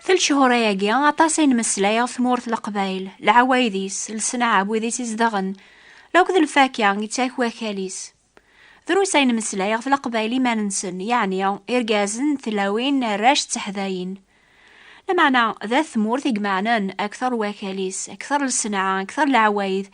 ثل شهور ياقي عطاسين مسلايا ثمورت القبايل العوايديس السنعاب ويديس يزدغن لو كذ الفاكهة يتاك وكاليس دروسين مسلايا في القبايل ما ننسن يعني إرقازن ثلاوين راش تحذاين لمعنى ذا ثمورت يجمعنن أكثر وكاليس أكثر السنعة أكثر العوايد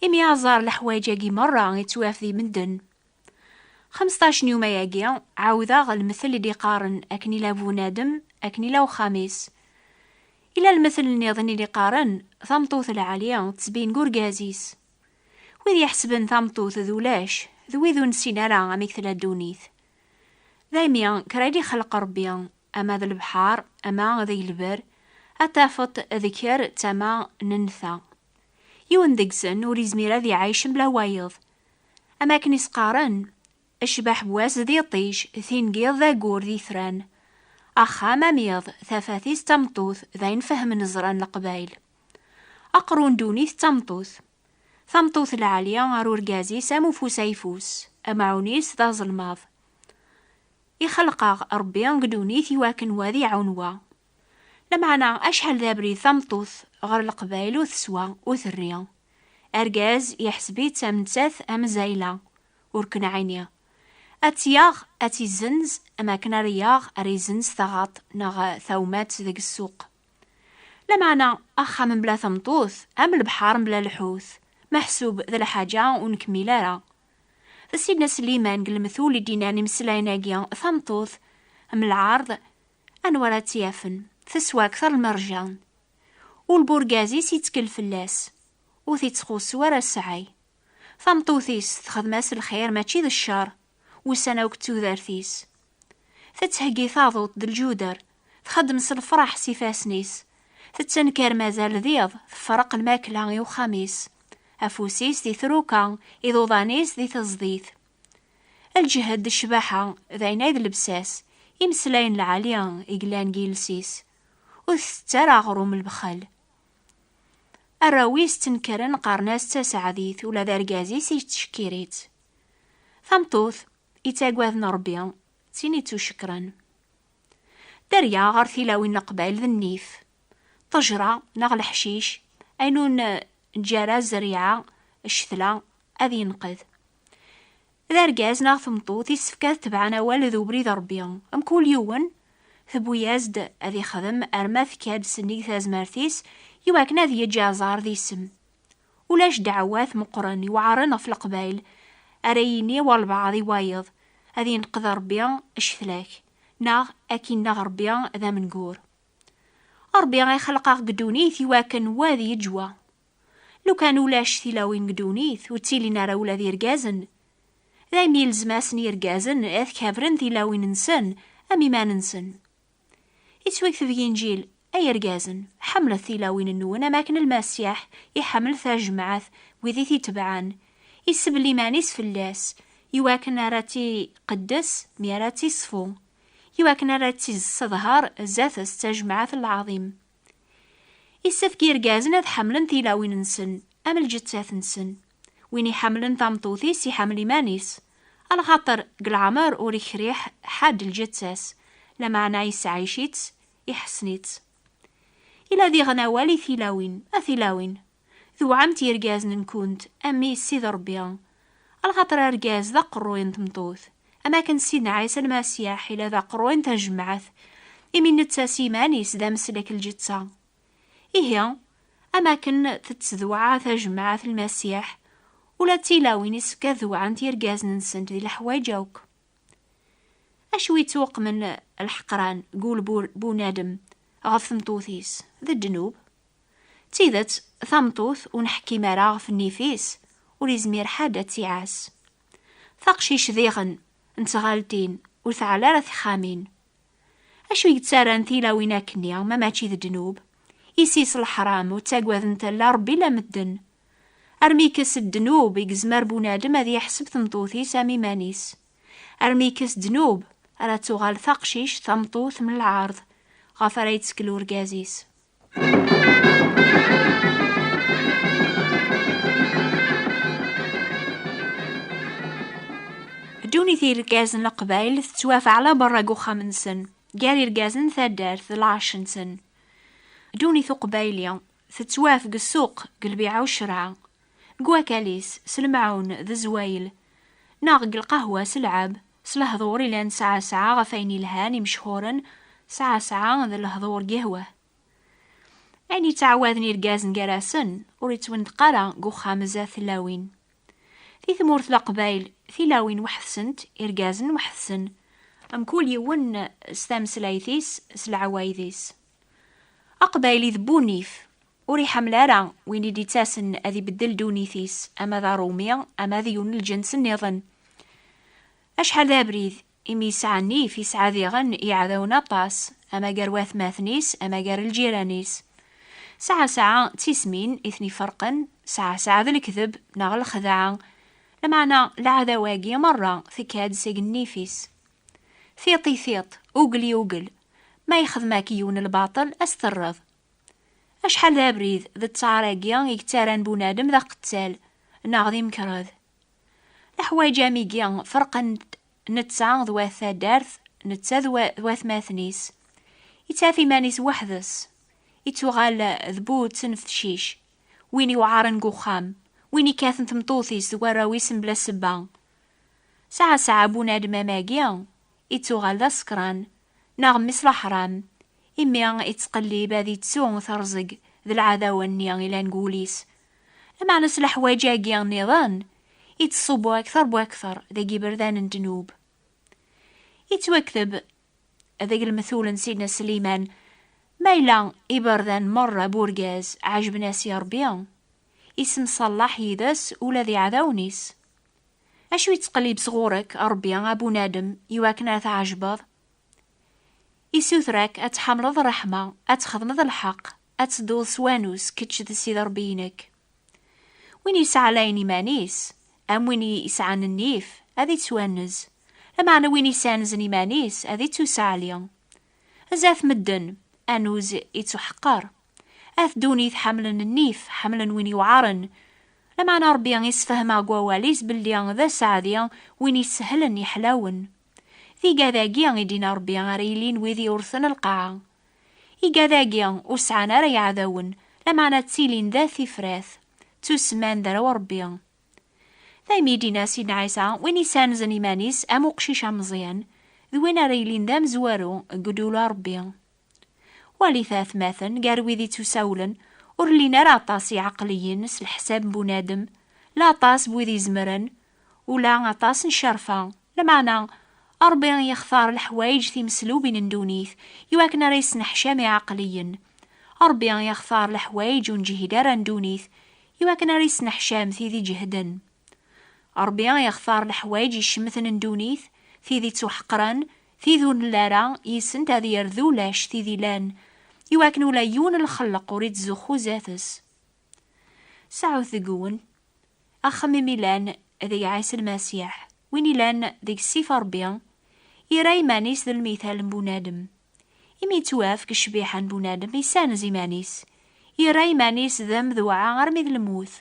إمي عزار الحوايج مرة يتوافذي مدن 15 يوم ياقي عاوذا المثل اللي قارن أكني لابو نادم أكني لو خميس إلى المثل النظني اللي قارن ثمطوث العالية تسبين قرقازيس وإذ يحسبن ثمطوث ذولاش ذويذو نسينا راه مثل الدونيث ذايميا كرايدي خلق ربيا أما ذا البحار أما ذي البر أتافط ذكر تما ننثى يون دقسن وريزميرا ذي عايش بلا وايض أما كنيس قارن الشباح بواس ذي طيش ثين قيض ذا قور ذي ثران أخا مميض ثفاثيس تمطوث ذين فهم نزران القبايل أقرون دونيث تمطوث ثمطوث العالية غارور قازي سامو فوسيفوس أمعونيس ذا ظلماض يخلق ربي قدونيث يواكن واذي عنوا لمعنى أشحال ذابري ثمطوث غير القبايل وثسوا وثريا أرقاز يحسبي تمتث أم زايلة وركن عينيا أتياغ أتي زنز أما كنا رياغ أري زنز ثغط نغ ثومات ذيك السوق لمعنى أخا من بلا ثمطوث أم البحار بلا لحوث محسوب ذا الحاجة ونكميلارا سيدنا سليمان قل مثول ديناني مسلايناقيا ثمطوث أم العارض أنورا تيافن تسوى أكثر المرجان والبورغازي سيتكل فلاس وثيتخوص ورا السعي ثمطوثيس تخدماس الخير ماشي ذا الشر وسنة وكتو ذارثيس تتهقي ثاضوط ذا الجودر تخدم الفرح سيفاسنيس تتنكر مازال ذيض فرق الماكلة يو خميس أفوسيس ذي ثروكا إذو ظانيس ذي تزديث الجهد الشباحة ذاينايد البساس يمسلاين العالية إقلان جيلسيس وثترى غروم البخل الراويس تنكرن قارناس تسعديث ولا ذا رقازيس يتشكيريت ثمطوث إتاقواذ نربيا تينيتو شكرا دريا غار ثيلاوين قبايل ذا النيف طجرة نغ الحشيش أينون نجارة زريعة الشثلة أذي ينقذ ذا رقاز ناغ ثمطوث يسفكاث تبعنا والذو بريد ربيا أم كل يوون ثبو يازد أذي خدم أرماث كاد سني ثازمارثيس يواكنا ذي جازار ذي سم ولاش دعوات مقرن يوعرن في القبايل أريني والبعض وايض أذي ينقذ ربيا الشثلاك ناغ أكين ناغ ربيا ذا منقور ربيا يخلق قدونيث يواكن واذي يجوا لو كانوا لاش ثلاوين قدونيث وتيلي نارا ولا ذي رقازن ذا ميلز ماسني رقازن اذ كابرن ثلاوين نسن أمي ما ننسن يتويك في إنجيل أي رقازن حمل ثلاوين النون أماكن المسيح يحمل ثا جمعات وذي تبعان يسبلي مانيس فلاس يواكن راتي قدس ميراتي صفو يواكن راتي الصظهار زاثس تجمعات العظيم يسفكي رقازن هذ حملن ثلاوين نسن أم الجتات نسن ويني حملن ثمطوثيس يحمل مانيس على خاطر قلعمر وريخ ريح حاد الجتاس لما عيس عايشيت يحسنيت إلا ذي غنوالي ثلاوين أثلاوين ذو عمتي رقازن نكونت أمي سيد ربيان على خاطر رقاز ذا قروين تمطوث أما كان سيدنا عيسى المسيح إلا ذا قروين تجمعث إمي نتساسي مانيس ذا مسلك الجتسا إيه أما كان تتذوعا تجمعث المسيح ولا تيلاوين يسكا ذوعان تيرقازن نسنت ذي الحوايجوك أشوي توق من الحقران قول بونادم غف ثمطوثيس ذا الجنوب تيذت ثمطوث ونحكي مرا في النيفيس وريزمير حادة تيعاس ثقشيش ذيغن انتغالتين وثعلا رث خامين أشو يتساران ثيلاوين كنيا ما ماشي ذا الجنوب يسيس الحرام وتاقواذ نتلا ربي لا مدن أرميكس الدنوب يقزمر بونادم هذي يحسب ثمطوثي سامي مانيس أرميكس دنوب أرى تغال ثقشيش ثمطوث من العارض غافر يتسكلو رقازيس دوني ثي رقازن القبايل تتوافع على برا قوخا من سن قاري رقازن ثادار ث 10 سن دونيث قبايليا تتوافق السوق البيعة والشرعة، كواكاليس سلمعون ذا زوايل، ناغق القهوة سلعب سلهضور إلان ساعة ساعة غفايني الهاني مشهورا ساعة ساعة ذا الهضور قهوة. يعني تعوادني رقاز نقراسن وريتون تقرا قوخا مزا ثلاوين في ثمورث القبايل ثلاوين وحثسنت إرقازن وحثسن أم كل يون ستامسلايثيس سلعوايذيس أقبايلي ذبونيف وريحة ملارا ويني دي تاسن أذي بدل دونيثيس أما ذا روميا أما ذيون الجنس النظن أشحال ذا بريد إمي سعني في سعى ذي غن يعذون طاس أما قرواث ماثنيس أما قر الجيرانيس ساعة ساعة تسمين إثني فرقا ساعة ذا الكذب نغل الخداعة لمعنى العذا واقية مرة ثكاد سيق النيفيس ثيطي ثيط أوقلي أوقل ما يخذ ماكيون الباطل أسترض أشحال ذا بريد ذا التعراقيا يكتاران بونادم ذا قتال ناغذي مكرذ الحوايج ميقيا فرقا نتسع ذواث دارث نتسا ذواث ماثنيس يتافي مانيس وحدس يتوغال ذبوت تنف شيش ويني وعارن قوخام ويني كاثن تمطوثيس ذواراويس بلا سبان ساعة ساعة بونادم ماقيا يتوغال ذا سكران ناغ مثل حرام إمي يتقلي باذي تسوغ ثرزق ذا العذاوة النيا إلا نقوليس لما نسل حوايجاقيا النظام يتصبوا أكثر بأكثر ذا جبردان الجنوب يتوكتب ذا المثول سيدنا سليمان ما إلا إبردان مرة بورغاز عجب ناس يربيان اسم صلاح يدس ولا ذي عذاونيس أشو يتقلب صغورك أربيان أبو نادم يواكنا تعجبض يسوثرك أتحملض رحمة أتخذنض الحق أتدوض سوانوس كتش تسيد ربينك وين يسعى ليني مانيس أم وين يسعى النيف أذي توانز لمعنى وين يسانزني مانيس أذي توسعليا أزاث مدن أنوز يتحقر أثدوني حملن النيف حملن وين يوعرن لمعنى ربيان يسفهم أقواليس باللي ذا سعديا وين يسهلن يحلاون ذي قاذاقيا يدينا ربيان ريلين وذي أرثن القاعة إيقاذاقيا وسعنا ري عذاون لمعنى تسيلين ذا ثفراث تسمان ذا وربيان ذا ميدينا سيدنا عيسى وين يسانزن إيمانيس أمو قشيشا مزيان ذوين ريلين ذا مزوارو قدولا ربيان ولثاث ماثن قارو ذي تساولن ورلينا راطاسي عقليين سالحساب بونادم لا طاس بوذي زمرن ولا عطاس نشرفا لمعنى أربيان يختار الحوايج في مسلوبين ندونيث يواكنا ريس نحشامي عقليا أربيان يختار الحوايج ونجهدارا ندونيث يواكنا ريس نحشام في ذي جهدا أربيان يختار الحوايج يشمثن ندونيث في ذي توحقران في ذو اللارا يسنت هذي يرذولاش في ذي لان يواكنو لايون الخلق وريد زخو ذاتس ساعو ثقون أخمي ميلان ذي عيس المسيح وين لان ديك السيفة ربيان يراي مانيس ذا المثال بونادم إمي توافق الشبيحة بونادم يسان زيمانيس يراي مانيس ذم ذوعا غرمي ذا الموث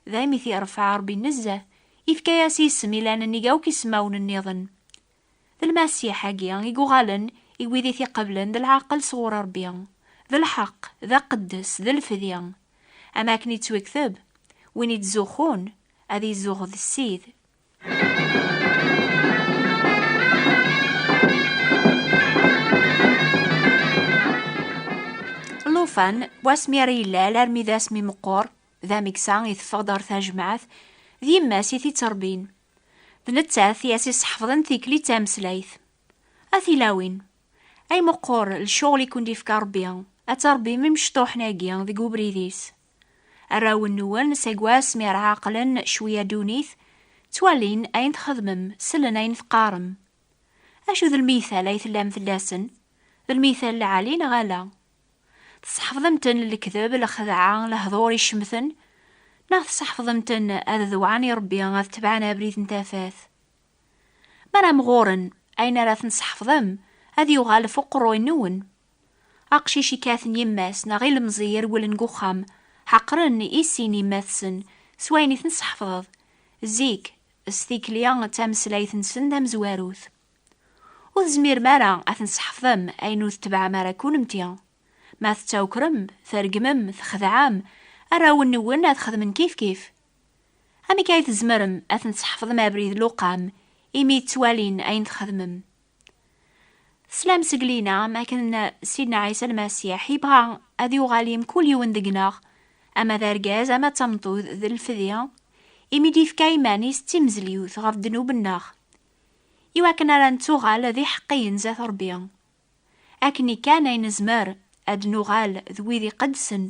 ذا ميثي أرفع ربي النزه يفكا سمي لان نيقاو كيسماون النظن ذا المسيح حقيا يقوغالن يويذي ثي قبلن ذا العقل صغور ربيان ذا الحق ذا قدس ذا الفذيان أما كني توكثب وين يتزوخون أذي يزوغ ذا السيد اللوفان بواسمي ريلا لارمي ذا اسمي مقور ذا مكسان يتفضر ثا جمعث ذي ماسي ثي تربين ذنتاث ياسي صحفظن ثيكلي تامسلايث أثيلاوين أي مقور الشغل يكون دي فكار بيان أتربي ممشطوح ناقيا ذي قبريديس الراو النوال نسيقواس مير عاقلا شوية دونيث توالين أين تخدمم سلن أين تقارم أشو ذا المثال أي ثلام ثلاسن ذا المثال العالين غالا تصحفظمتن الكذب الخدعة لهضور يشمثن ناث تصحفظمتن هذا ذوعاني ربيان هذا تبعنا بريد نتافاث مرا مغورن أين راث نصحفظم هذا يغال فقرو النون أقشيشي كاثن يماس نغيل المزير ولنقوخام حقرن إيسيني ماثسن سويني تنصحفظ زيك استيكليان تامسلايثن سندم زواروث وزمير مارا أثنصحفظم أينو تبع مارا كون متيان ما تتاوكرم ترقمم تخدعام أراو النون أذ خدمن كيف كيف. أمي كاي تزمرم أثن تحفظ ما بريد لوقام إمي توالين أين تخدمم. سلام سقلينا ما كان سيدنا عيسى المسيح يبغى أذ يغاليم كل يوم دقناغ أما ذارقاز أما تمطوذ ذي الفذية إمي ديف كايمانيس تمزليوث غف دنوب الناغ يواكن ران توغال ذي حقين ذات ربيا أكني كان ينزمر أد نغال ذويذي قدسن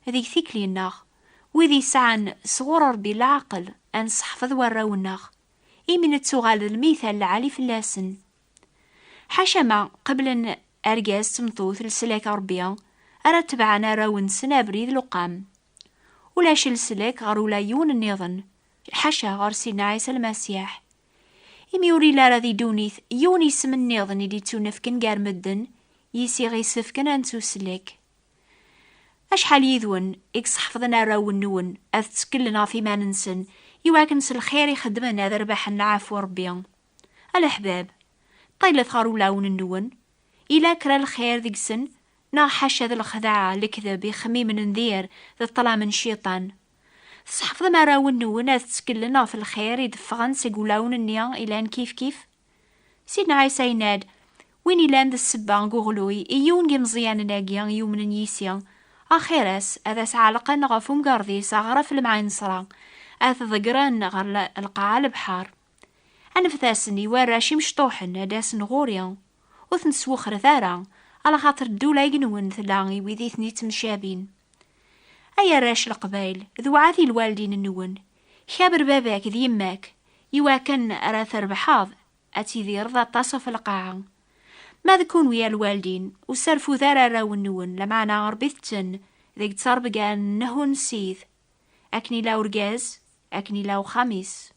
ذي ثيكلي الناغ وذي سعن صغور ربي العقل أن صحفظ وراو الناغ إمن توغال المثال العالي في اللاسن حاشا ما قبل أن أرقاز تمطوث لسلاك ربيا أرتبعنا راون سنابريد لقام ولاش السلاك غير ولايون النظن حاشا غير سيدنا عيسى المسيح إمي يوري لا راذي دونيث يوني سم النظن اللي تونفكن قار مدن يسي غيسفكن أنتو سلاك أشحال يذون إكس حفظنا راون نون أذ تسكلنا فيما ننسن يواكنس الخير يخدمنا ذا رباح العفو ربيا الأحباب طيلة غارولاون النون إلا كرا الخير ذيك سن نا حاشا ذا الخداعة الكذب يخميم نذير ذا طلع من شيطان صحفظ ما راون النون أذ تسكلنا في الخير يدفغن سيقولاون النيا إلان كيف كيف. سيدنا عيسى يناد وين إلان ذا السبان قغلوي إيون جمزيان ناقيان يومن يسيان أخيراس أذا سعالقا غفو مقارضي ساغرف المعين صرا أذ ذقران غر القاع البحار أنفثاسني وراشي مشطوحن أداس نغوريا وثنسوخر ثارا على خاطر الدولة يقنون ثلاغي ويذيثني تمشابين أيا راش القبايل ذو عاثي الوالدين النون خابر باباك ذي يماك يواكن أراثر بحاض أتي ذي رضا تصف القاعة ما ذكون ويا الوالدين وسرفو ذارا راو النون لمعنا غربثتن ذيك تصربقان نهو نسيث أكني لاو رقاز أكني لاو خميس